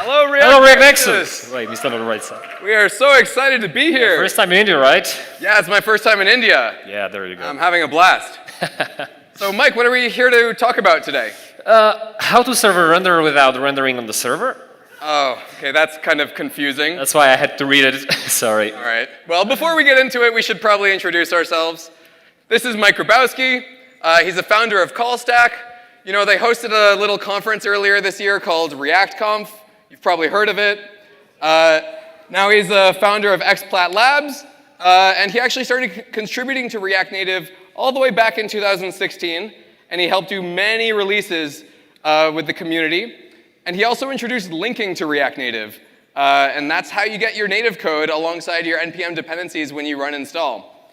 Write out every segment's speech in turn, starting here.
Hello, React Hello, React Nexus. Nexus. Wait, we stand on the right side. We are so excited to be here. First time in India, right? Yeah, it's my first time in India. Yeah, there you go. I'm having a blast. So, Mike, what are we here to talk about today? How to server render without rendering on the server? Oh, okay, that's kind of confusing. That's why I had to read it. Sorry. All right. Well, before we get into it, we should probably introduce ourselves. This is Mike Grabowski. He's the founder of CallStack. You know, they hosted a little conference earlier this year called ReactConf. You've probably heard of it. Now he's the founder of XPlat Labs, and he actually started contributing to React Native all the way back in 2016, and he helped do many releases with the community. And he also introduced linking to React Native, and that's how you get your native code alongside your NPM dependencies when you run install.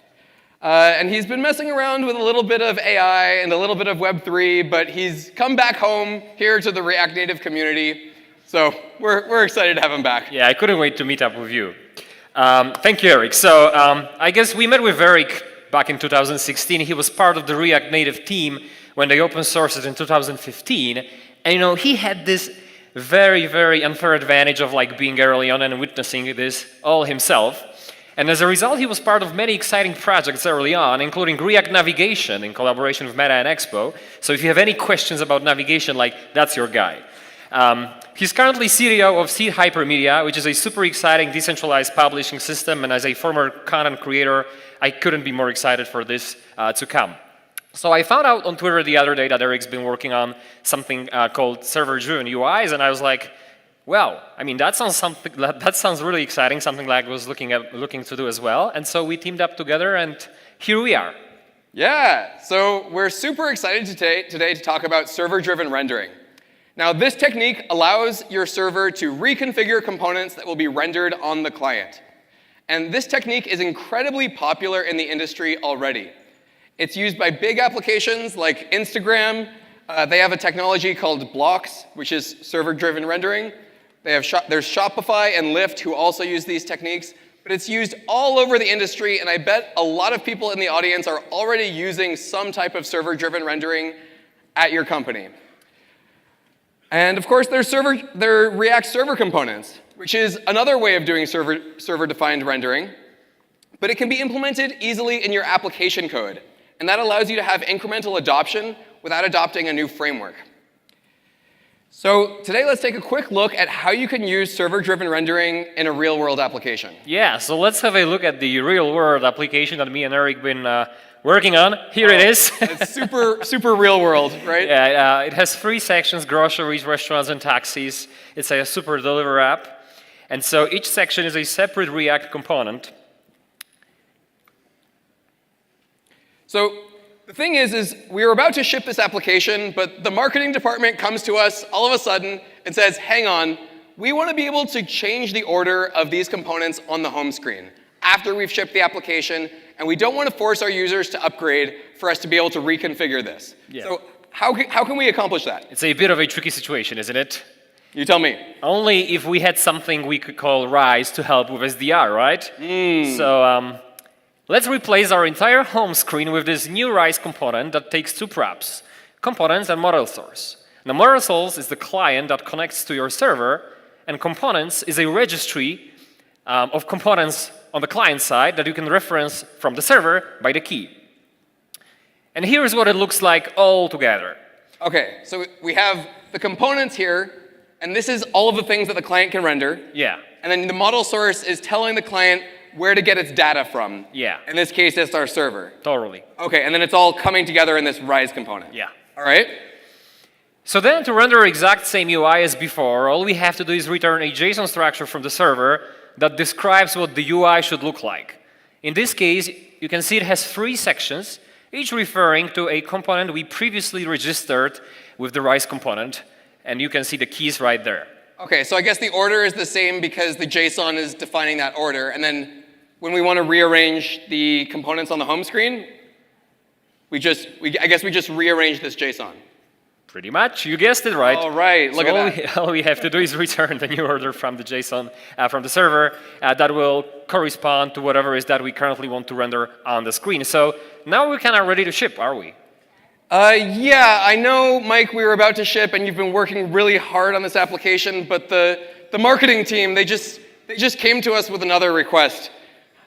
And he's been messing around with a little bit of AI and a little bit of Web3, but he's come back home here to the React Native community. So we're excited to have him back. Yeah, I couldn't wait to meet up with you. Thank you, Eric. So I guess we met with Eric back in 2016. He was part of the React Native team when they open sourced it in 2015. And you know, he had this very, very unfair advantage of like being early on and witnessing this all himself. And as a result, he was part of many exciting projects early on, including React Navigation in collaboration with Meta and Expo. So if you have any questions about navigation, like that's your guy. He's currently CTO of Seed Hypermedia, which is a super exciting decentralized publishing system. And as a former content creator, I couldn't be more excited for this to come. So I found out on Twitter the other day that Eric's been working on something called server-driven UIs, and I was like, well, I mean that sounds really exciting, something like I was looking to do as well. And so we teamed up together, and here we are. Yeah, so we're super excited today to talk about server-driven rendering. Now, this technique allows your server to reconfigure components that will be rendered on the client. And this technique is incredibly popular in the industry already. It's used by big applications like Instagram. They have a technology called Blocks, which is server-driven rendering. There's Shopify and Lyft who also use these techniques. But it's used all over the industry, and I bet a lot of people in the audience are already using some type of server-driven rendering at your company. And of course, there are React server components, which is another way of doing server-defined rendering. But it can be implemented easily in your application code. And that allows you to have incremental adoption without adopting a new framework. So today, let's take a quick look at how you can use server-driven rendering in a real-world application. Yeah, so let's have a look at the real-world application that me and Eric have been working on. Here it is. It's super real-world, right? Yeah, it has 3 sections: groceries, restaurants, and taxis. It's a super deliver app. And so each section is a separate React component. So the thing is we were about to ship this application, but the marketing department comes to us all of a sudden and says, hang on, we want to be able to change the order of these components on the home screen after we've shipped the application, and we don't want to force our users to upgrade for us to be able to reconfigure this. Yeah. So how can we accomplish that? It's a bit of a tricky situation, isn't it? You tell me. Only if we had something we could call Rise to help with SDR, right? So let's replace our entire home screen with this new Rise component that takes 2 props: components and model source. Now, model source is the client that connects to your server, and components is a registry of components on the client side that you can reference from the server by the key. And here's what it looks like all together. Okay, so we have the components here, and this is all of the things that the client can render. Yeah. And then the model source is telling the client where to get its data from. Yeah. In this case, it's our server. Totally. Okay, and then it's all coming together in this Rise component. Yeah. All right. So then to render exact same UI as before, all we have to do is return a JSON structure from the server that describes what the UI should look like. In this case, you can see it has 3 sections, each referring to a component we previously registered with the Rise component, and you can see the keys right there. Okay, so I guess the order is the same because the JSON is defining that order, and then when we want to rearrange the components on the home screen, I guess we just rearrange this JSON. Pretty much, you guessed it right. All right, look at that. All we have to do is return the new order from the JSON, from the server, that will correspond to whatever is that we currently want to render on the screen. So now we're kind of ready to ship, are we? Yeah, I know, Mike, we were about to ship, and you've been working really hard on this application, but the marketing team, they just came to us with another request.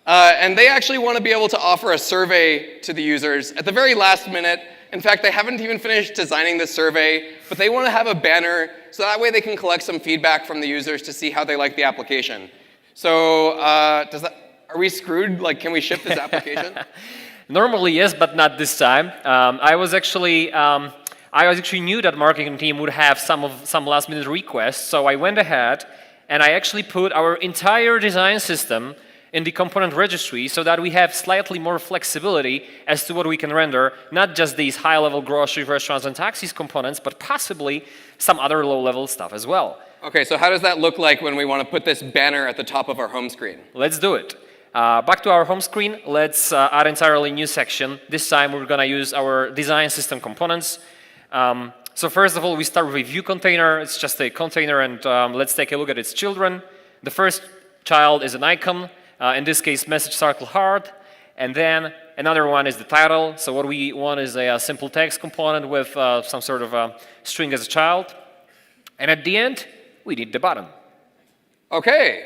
And they actually want to be able to offer a survey to the users at the very last minute. In fact, they haven't even finished designing the survey, but they want to have a banner so that way they can collect some feedback from the users to see how they like the application. So are we screwed? Like, can we ship this application? Normally, yes, but not this time. I actually knew that marketing team would have some last-minute requests, so I went ahead and I actually put our entire design system in the component registry so that we have slightly more flexibility as to what we can render, not just these high-level grocery, restaurants, and taxis components, but possibly some other low-level stuff as well. Okay, so how does that look like when we want to put this banner at the top of our home screen? Let's do it. Back to our home screen, let's add entirely new section. This time we're going to use our design system components. So first of all, we start with a view container. It's just a container, and let's take a look at its children. The first child is an icon. In this case, message circle heart. And then another one is the title. So what we want is a simple text component with some sort of a string as a child. And at the end, we need the button. Okay,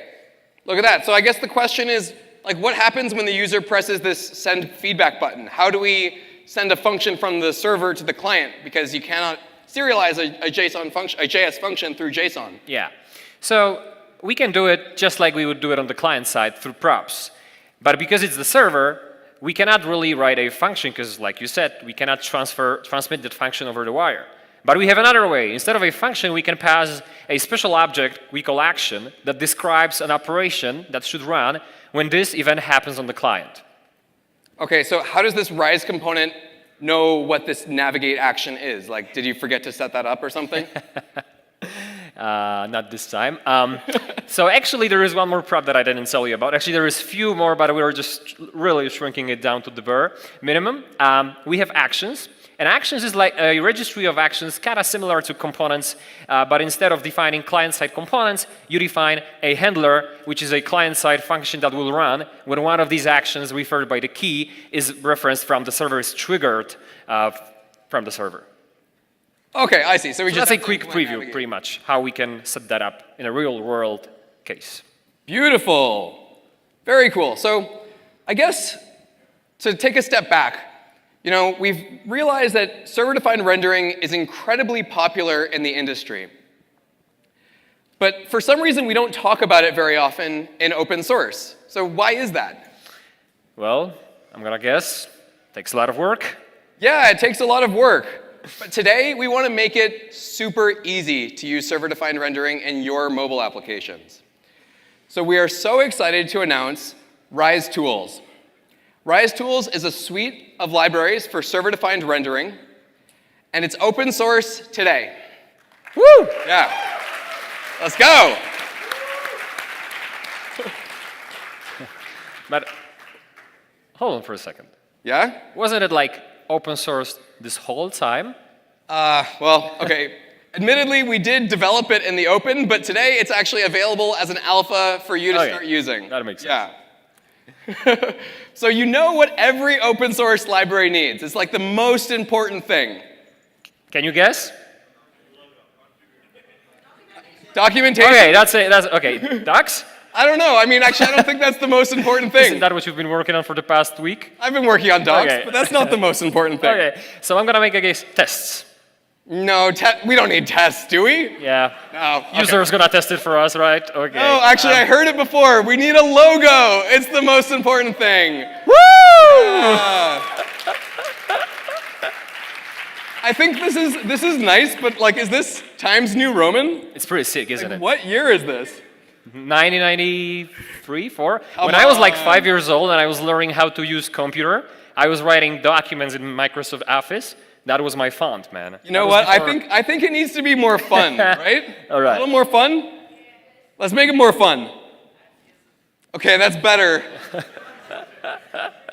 look at that. So I guess the question is, like, what happens when the user presses this send feedback button? How do we send a function from the server to the client? Because you cannot serialize a JSON function, a JS function through JSON. Yeah. So we can do it just like we would do it on the client side through props. But because it's the server, we cannot really write a function because, like you said, we cannot transmit that function over the wire. But we have another way. Instead of a function, we can pass a special object we call action that describes an operation that should run when this event happens on the client. Okay, so how does this rise component know what this navigate action is? Like, did you forget to set that up or something? Not this time. So actually, there is one more prop that I didn't tell you about. Actually, there is few more, but we were just really shrinking it down to the bare minimum. We have actions. And actions is like a registry of actions, kind of similar to components, but instead of defining client-side components, you define a handler, which is a client-side function that will run when one of these actions referred by the key is referenced from the server, is triggered from the server. Okay, I see. So that's a quick preview, pretty much, how we can set that up in a real-world case. Beautiful. Very cool. So I guess to take a step back, you know, we've realized that server-defined rendering is incredibly popular in the industry. But for some reason, we don't talk about it very often in open source. So why is that? Well, I'm going to guess it takes a lot of work. Yeah, it takes a lot of work. But today, we want to make it super easy to use server-defined rendering in your mobile applications. So we are so excited to announce Rise Tools. Rise Tools is a suite of libraries for server-defined rendering, and it's open source today. Woo! Yeah. Let's go. But hold on for a second. Yeah? Wasn't it like open source this whole time? Well, okay. Admittedly, we did develop it in the open, but today it's actually available as an alpha for you to start using. That makes sense. Yeah. So you know what every open source library needs. It's like the most important thing. Can you guess? Documentation? Okay, that's okay. Docs? I don't know. I mean, actually, I don't think that's the most important thing. Isn't that what you've been working on for the past week? I've been working on docs, Okay. but that's not the most important thing. Okay, so I'm going to make a guess. Tests. No, we don't need tests, do we? Yeah. No. Okay. User's going to test it for us, right? Okay. Oh, actually, I heard it before. We need a logo. It's the most important thing. Woo! I think this is nice, but like, is this Times New Roman? It's pretty sick, isn't it? What year is this? 1993, 4. When I was like 5 years old and I was learning how to use computer, I was writing documents in Microsoft Office. That was my font, man. You know what? I think it needs to be more fun, right? All right. A little more fun? Let's make it more fun. Okay, that's better.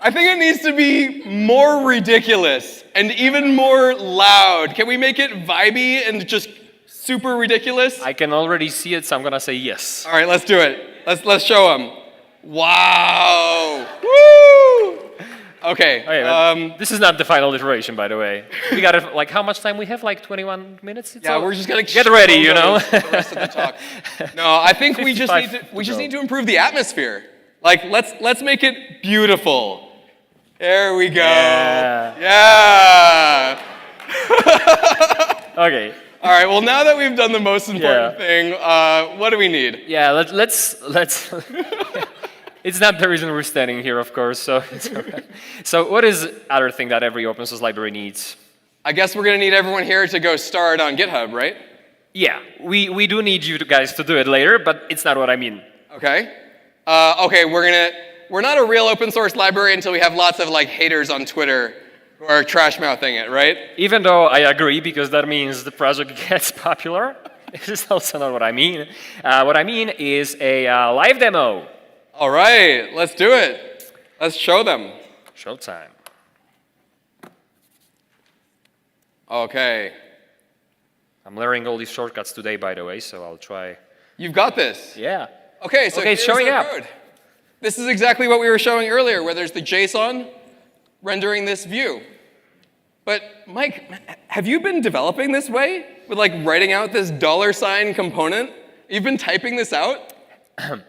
I think it needs to be more ridiculous and even more loud. Can we make it vibey and just super ridiculous? I can already see it, so I'm going to say yes. All right, let's do it. Let's show them. Wow. Woo! Okay. Okay, this is not the final iteration, by the way. We got it. Like, how much time we have? Like 21 minutes. Yeah, we're just gonna get ready, you know. The rest of the talk. No, I think we just need to improve the atmosphere. Like, let's make it beautiful. There we go. Yeah. Okay. All right. Well, now that we've done the most important thing, what do we need? Yeah. Let's. It's not the reason we're standing here, of course. So, so what is other thing that every open source library needs? I guess we're gonna need everyone here to go start on GitHub, right? Yeah, we do need you guys to do it later, but it's not what I mean. Okay. Okay, we're not a real open source library until we have lots of like haters on Twitter who are trash mouthing it, right? Even though I agree, because that means the project gets popular. This is also not what I mean. What I mean is a live demo. All right, let's do it. Let's show them. Showtime. Okay. I'm learning all these shortcuts today, by the way, so I'll try. You've got this. Yeah. Okay, so here's showing our up. code. This is exactly what we were showing earlier, where there's the JSON rendering this view. But Mike, have you been developing this way? With like writing out this $ component? You've been typing this out?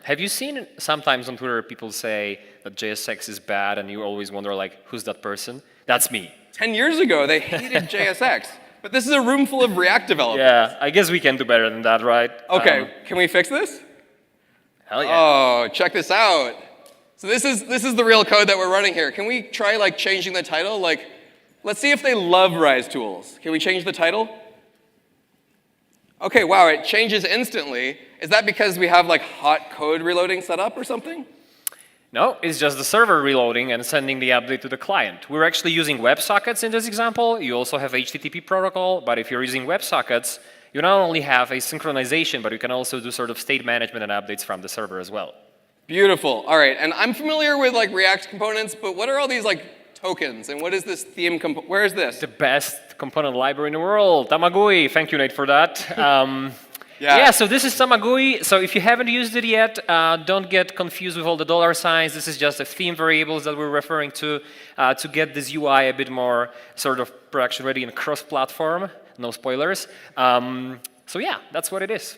Have you seen sometimes on Twitter people say that JSX is bad and you always wonder like, who's that person? That's me. 10 years ago, they hated JSX. But this is a room full of React developers. Yeah, I guess we can do better than that, right? Okay, can we fix this? Hell yeah. Oh, check this out. So this is the real code that we're running here. Can we try like changing the title? Like, let's see if they love Rise tools. Can we change the title? Okay, wow, it changes instantly. Is that because we have like hot code reloading set up or something? No, it's just the server reloading and sending the update to the client. We're actually using WebSockets in this example. You also have HTTP protocol, but if you're using WebSockets, you not only have a synchronization, but you can also do sort of state management and updates from the server as well. Beautiful. All right, and I'm familiar with like React components, but what are all these like tokens, and what is this theme where is this? The best component library in the world, Tamagui. Thank you, Nate, for that. Yeah, so this is Tamagui. So if you haven't used it yet, don't get confused with all the $signs. This is just the theme variables that we're referring to get this UI a bit more sort of production ready and cross-platform. No spoilers. So yeah, that's what it is.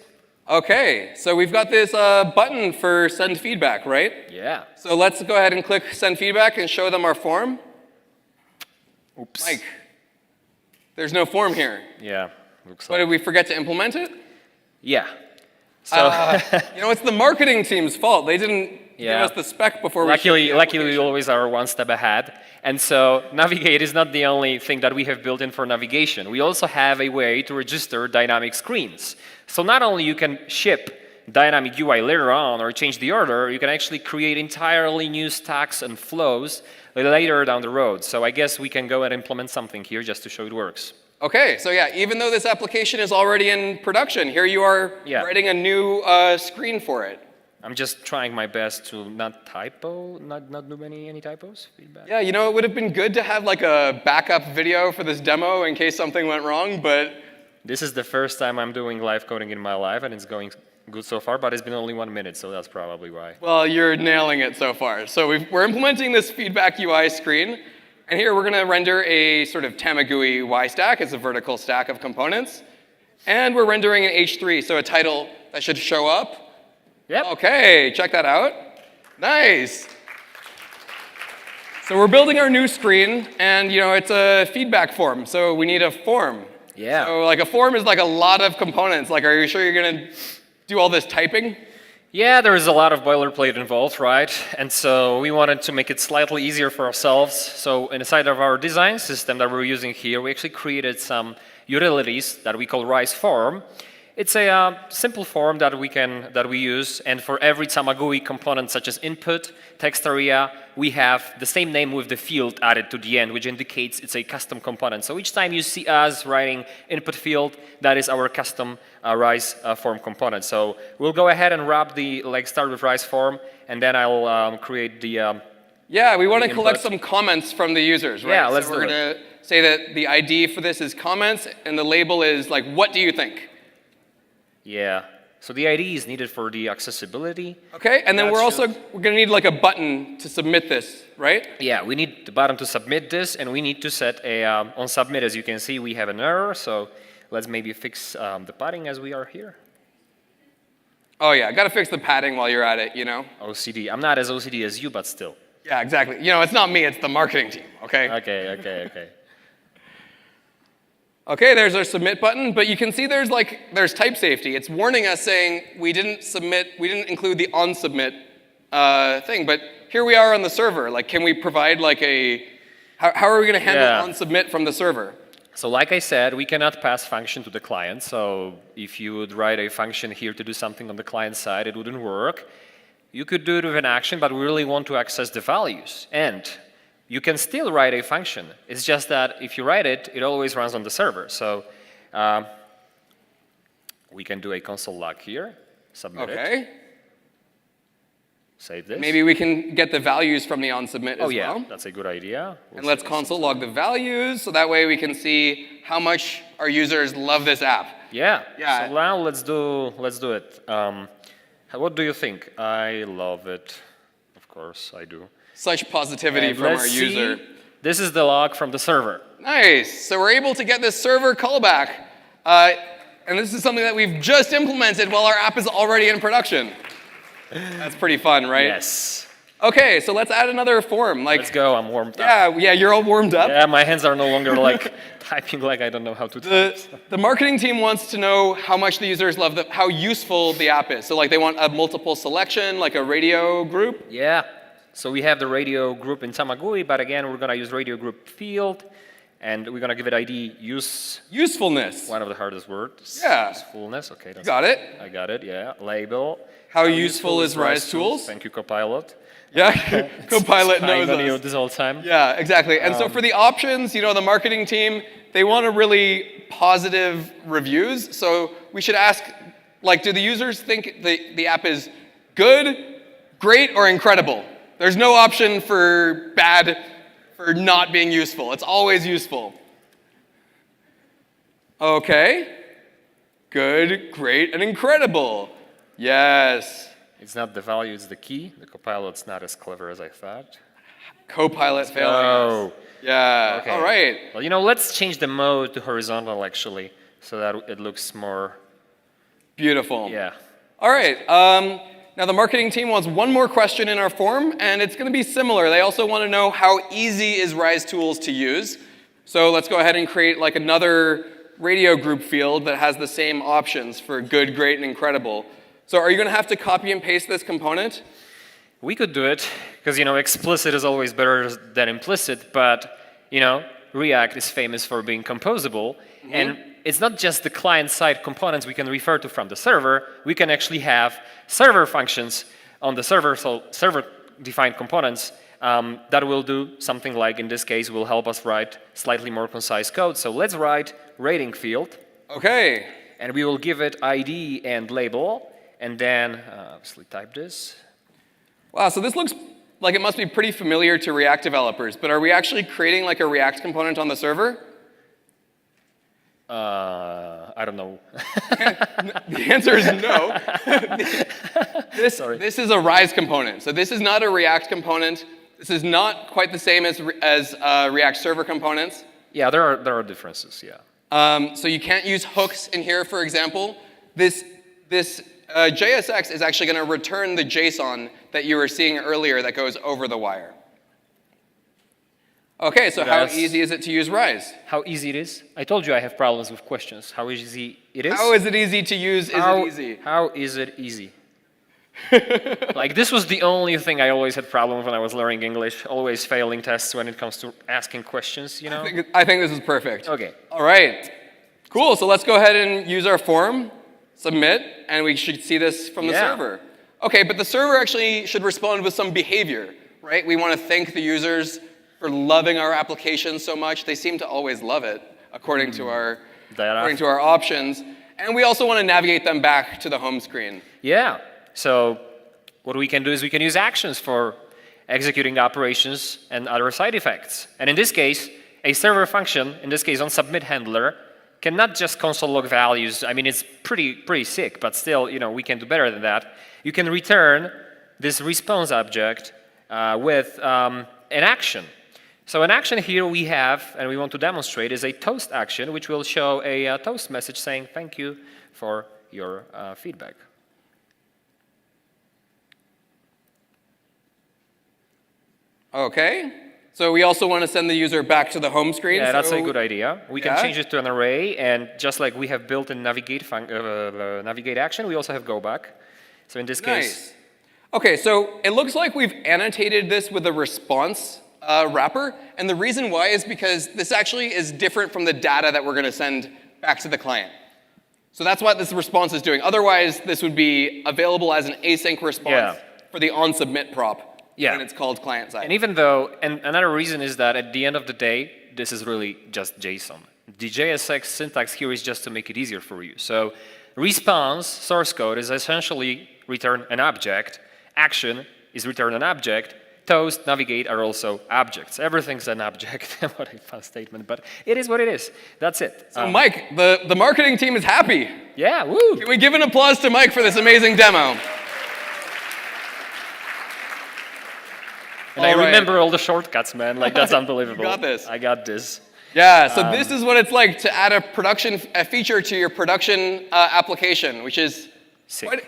Okay, so we've got this button for send feedback, right? Yeah. So let's go ahead and click send feedback and show them our form. Oops. Mike, there's no form here. Yeah, looks But like. did we forget to implement it? Yeah. So you know, it's the marketing team's fault. They didn't give us the spec before we luckily we always are one step ahead. And so Navigate is not the only thing that we have built in for navigation. We also have a way to register dynamic screens. So not only you can ship dynamic UI later on or change the order, you can actually create entirely new stacks and flows later down the road. So I guess we can go and implement something here just to show it works. Okay, so yeah, even though this application is already in production, here you are writing a new screen for it. I'm just trying my best to not do any typos. Feedback. Yeah, you know, it would have been good to have like a backup video for this demo in case something went wrong, but... This is the first time I'm doing live coding in my life, and it's going good so far, but it's been only 1 minute, so that's probably why. Well, you're nailing it so far. So we're implementing this feedback UI screen, and here we're going to render a sort of Tamagui Y stack. It's a vertical stack of components. And we're rendering an H3, so a title that should show up. Yep. Okay, check that out. Nice. So we're building our new screen, and you know, it's a feedback form, so we need a form. Yeah. So like a form is like a lot of components. Like, are you sure you're going to do all this typing? Yeah, there is a lot of boilerplate involved, right? And so we wanted to make it slightly easier for ourselves. So inside of our design system that we're using here, we actually created some utilities that we call Rise Form. It's a simple form that we use, and for every Tamagui component, such as input, text area, we have the same name with the field added to the end, which indicates it's a custom component. So each time you see us writing input field, that is our custom Rise form component. So we'll go ahead and start with Rise form, and then I'll create the. Yeah, we want to collect some comments from the users, right? Yeah, let's do it. We're going to say that the ID for this is comments, and the label is like, what do you think? Yeah. So the ID is needed for the accessibility. Okay, and then That we're going to need like a button to submit this, right? Yeah, we need the button to submit this, and we need to set a, on submit, as you can see, we have an error, so let's maybe fix the padding as we are here. Oh yeah, got to fix the padding while you're at it, you know? OCD. I'm not as OCD as you, but still. Yeah, exactly. You know, it's not me, it's the marketing team, okay? Okay. Okay, there's our submit button, but you can see there's type safety. It's warning us saying we didn't include the on submit thing, but here we are on the server. Like, can we provide like how are we going to handle on submit from the server? So like I said, we cannot pass function to the client. So if you would write a function here to do something on the client side, it wouldn't work. You could do it with an action, but we really want to access the values. And you can still write a function. It's just that if you write it, it always runs on the server. So we can do a console log here, submit it. Save this. Maybe we can get the values from the on submit as well. That's a good idea. And let's console log the values, so that way we can see how much our users love this app. Yeah. So now let's do it. What do you think? I love it. Of course, I do. Such positivity from our user. This is the log from the server. Nice. So we're able to get this server callback. And this is something that we've just implemented while our app is already in production. That's pretty fun, right? Yes. Okay, so let's add another form. Let's go. I'm warmed up. Yeah, you're all warmed up. Yeah, my hands are no longer like typing like I don't know how to type. The marketing team wants to know how much the users love how useful the app is. So like they want a multiple selection, like a radio group. Yeah. So we have the radio group in Tamagui, but again, we're going to use radio group field, and we're going to give it ID usefulness. One of the hardest words. Yeah. Usefulness. Okay. You got it? I got it. Yeah. Label. How useful is Rise tools? Thank you, Copilot. Yeah, Copilot knows us. This whole time. Yeah, exactly. And so for the options, you know, the marketing team, they want a really positive reviews. So we should ask, like, do the users think the app is good, great, or incredible? There's no option for bad, for not being useful. It's always useful. Okay. Good, great, and incredible. Yes. It's not the value, it's the key. The Copilot's not as clever as I thought. Copilot failing us. Yeah. Okay. All right. Well, you know, let's change the mode to horizontal, actually, so that it looks more... Beautiful. Yeah. All right. Now, the marketing team wants one more question in our form, and it's going to be similar. They also want to know how easy is Rise Tools to use. So let's go ahead and create like another radio group field that has the same options for good, great, and incredible. So are you going to have to copy and paste this component? We could do it, because, you know, explicit is always better than implicit, but, you know, React is famous for being composable, and it's not just the client-side components we can refer to from the server. We can actually have server functions on the server, so server-defined components that will do something like, in this case, will help us write slightly more concise code. So let's write rating field. Okay. And we will give it ID and label, and then obviously type this. Wow, so this looks like it must be pretty familiar to React developers, but are we actually creating like a React component on the server? I don't know. The answer is no. This is a Rise component. So this is not a React component. This is not quite the same as React server components. Yeah, there are differences, yeah. So you can't use hooks in here, for example. This JSX is actually going to return the JSON that you were seeing earlier that goes over the wire. Okay, so how easy is it to use Rise? How easy it is? I told you I have problems with questions. How easy it is? How is it easy to use? It easy? How is it easy? Like, this was the only thing I always had problems when I was learning English, always failing tests when it comes to asking questions, you know? I think this is perfect. Okay. All right. Cool, so let's go ahead and use our form, submit, and we should see this from the server. Okay, but the server actually should respond with some behavior, right? We want to thank the users for loving our application so much. They seem to always love it, according to our options. And we also want to navigate them back to the home screen. Yeah. So what we can do is we can use actions for executing operations and other side effects. And in this case, a server function, in this case on submit handler, can not just console log values. I mean, it's pretty sick, but still, we can do better than that. You can return this response object with an action. So an action here we have, and we want to demonstrate, is a toast action, which will show a toast message saying thank you for your feedback. Okay. So we also want to send the user back to the home screen. Yeah, that's a good idea. We can change it to an array, and just like we have built in navigate action, we also have go back. So in this case. Okay, so it looks like we've annotated this with a response wrapper, and the reason why is because this actually is different from the data that we're going to send back to the client. So that's what this response is doing. Otherwise, this would be available as an async response for the onSubmit prop. And it's called client side. And even though, and another reason is that at the end of the day, this is really just JSON. The JSX syntax here is just to make it easier for you. So response source code is essentially return an object. Action is return an object. Toast, navigate are also objects. Everything's an object. What a fun statement, but it is what it is. That's it. So Mike, the marketing team is happy. Yeah, woo! Can we give an applause to Mike for this amazing demo? And I remember all the shortcuts, man. Like, that's unbelievable. You got this. I got this. Yeah, so this is what it's like to add a feature to your production application, which is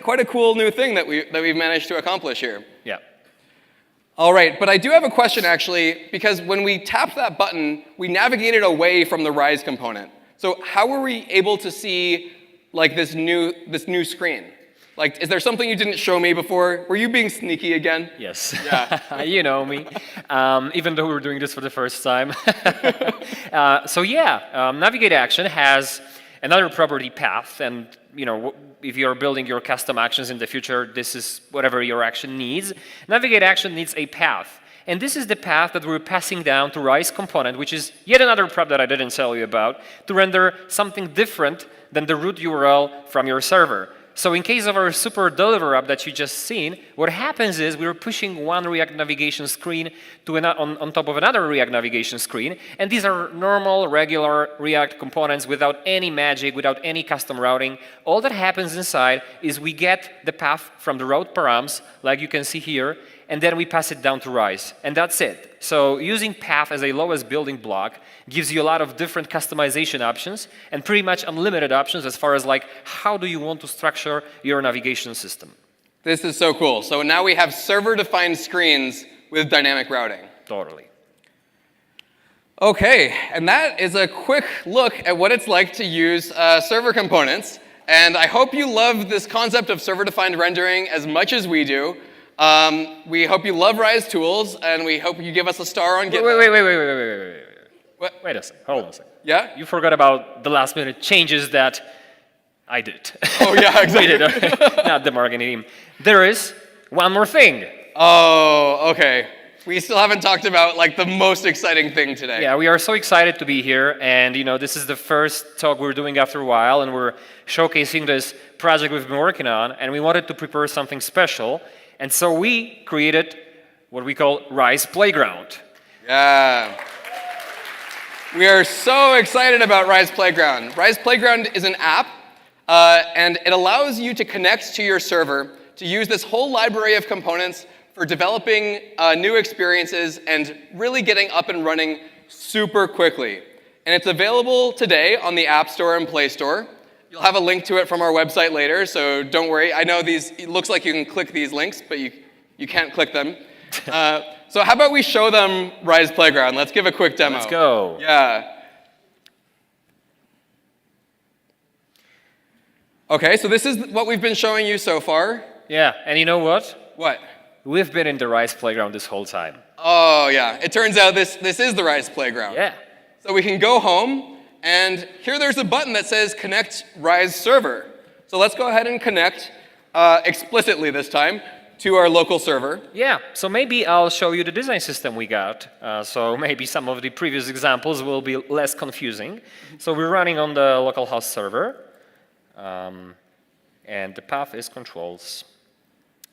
quite a cool new thing that we've managed to accomplish here. Yeah. All right, but I do have a question, actually, because when we tapped that button, we navigated away from the Rise component. So how were we able to see like this new screen? Like, is there something you didn't show me before? Were you being sneaky again? Yes. Yeah. You know me. Even though we were doing this for the first time. Navigate action has another property path, and if you're building your custom actions in the future, this is whatever your action needs. Navigate action needs a path. And this is the path that we're passing down to Rise component, which is yet another prop that I didn't tell you about, to render something different than the root URL from your server. So in case of our super deliver app that you just seen, what happens is we're pushing one React navigation screen to on top of another React navigation screen, and these are normal, regular React components without any magic, without any custom routing. All that happens inside is we get the path from the route params, like you can see here, and then we pass it down to Rise, and that's it. So using path as a lowest building block gives you a lot of different customization options and pretty much unlimited options as far as like how do you want to structure your navigation system. This is so cool. So now we have server-defined screens with dynamic routing. Totally. Okay, and that is a quick look at what it's like to use server components. And I hope you love this concept of server-defined rendering as much as we do. We hope you love Rise tools, and we hope you give us a star on GitHub. Wait. What? Wait a second. Hold on a second. Yeah? You forgot about the last minute changes that I did. Oh, yeah, exactly. We did, not the marketing team. There is one more thing. Oh, okay. We still haven't talked about like the most exciting thing today. Yeah, we are so excited to be here, and this is the first talk we're doing after a while, and we're showcasing this project we've been working on, and we wanted to prepare something special. And so we created what we call Rise Playground. Yeah. We are so excited about Rise Playground. Rise Playground is an app, and it allows you to connect to your server to use this whole library of components for developing new experiences and really getting up and running super quickly. And it's available today on the App Store and Play Store. You'll have a link to it from our website later, so don't worry. I know it looks like you can click these links, but you can't click them. So how about we show them Rise Playground? Let's give a quick demo. Let's go. Yeah. Okay, so this is what we've been showing you so far. Yeah, and you know what? What? We've been in the Rise Playground this whole time. Oh, yeah. It turns out this is the Rise Playground. Yeah. So we can go home. And here there's a button that says Connect Rise Server. So let's go ahead and connect, explicitly this time, to our local server. Yeah, so maybe I'll show you the design system we got. So maybe some of the previous examples will be less confusing. So we're running on the localhost server. And the path is controls.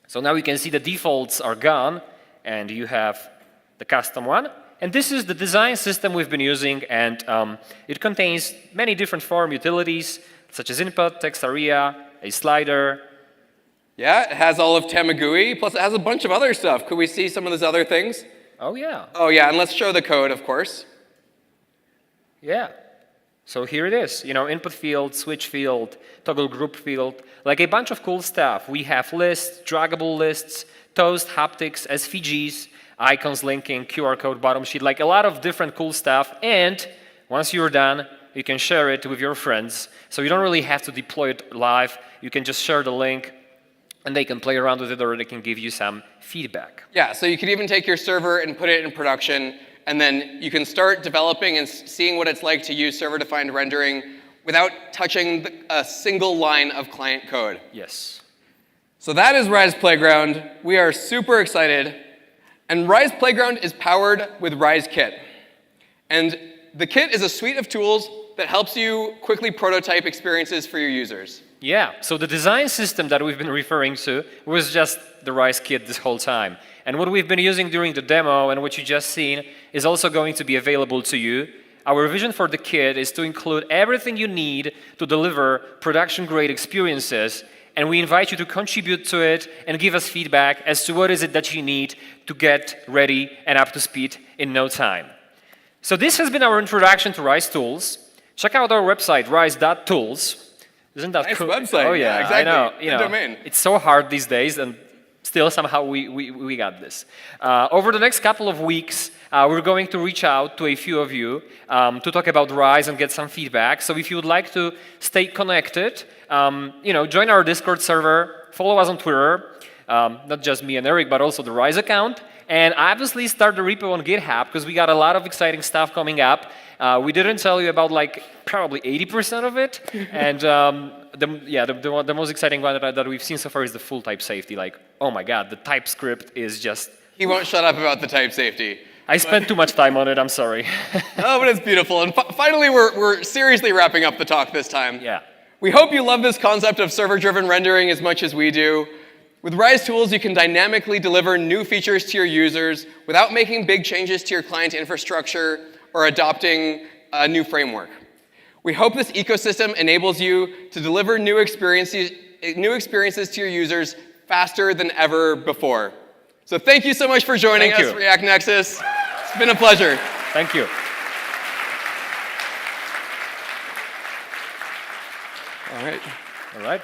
So now you can see the defaults are gone, and you have the custom one. And this is the design system we've been using, and it contains many different form utilities, such as input, text area, a slider. Yeah, it has all of Tamagui, plus it has a bunch of other stuff. Could we see some of those other things? Oh, yeah. Oh, yeah, and let's show the code, of course. Yeah. So here it is, input field, switch field, toggle group field, like a bunch of cool stuff. We have lists, draggable lists, toast, haptics, SVGs, icons linking, QR code bottom sheet, like a lot of different cool stuff. And once you're done, you can share it with your friends. So you don't really have to deploy it live. You can just share the link, and they can play around with it, or they can give you some feedback. Yeah, so you could even take your server and put it in production, and then you can start developing and seeing what it's like to use server-defined rendering without touching a single line of client code. Yes. So that is Rise Playground. We are super excited. And Rise Playground is powered with Rise Kit. And the kit is a suite of tools that helps you quickly prototype experiences for your users. Yeah, so the design system that we've been referring to was just the Rise Kit this whole time. And what we've been using during the demo and what you just seen is also going to be available to you. Our vision for the kit is to include everything you need to deliver production-grade experiences, and we invite you to contribute to it and give us feedback as to what is it that you need to get ready and up to speed in no time. So this has been our introduction to Rise Tools. Check out our website, rise.tools. Isn't that Nice cool? website. Oh yeah, Yeah, exactly. I know. Good domain. It's so hard these days, and still somehow we got this. Over the next couple of weeks, we're going to reach out to a few of you to talk about Rise and get some feedback. So if you would like to stay connected, join our Discord server, follow us on Twitter, not just me and Eric, but also the Rise account, and obviously start the repo on GitHub, because we got a lot of exciting stuff coming up. We didn't tell you about probably 80% of it, and the most exciting one that we've seen so far is the full type safety. Like, oh my God, the TypeScript is just... He won't shut up about the type safety. I spent too much time on it, I'm sorry. Oh, but it's beautiful. And finally, we're seriously wrapping up the talk this time. Yeah. We hope you love this concept of server-driven rendering as much as we do. With Rise Tools, you can dynamically deliver new features to your users without making big changes to your client infrastructure or adopting a new framework. We hope this ecosystem enables you to deliver new experiences to your users faster than ever before. So thank you so much for joining us, React Nexus. It's been a pleasure. Thank you. All right. All right.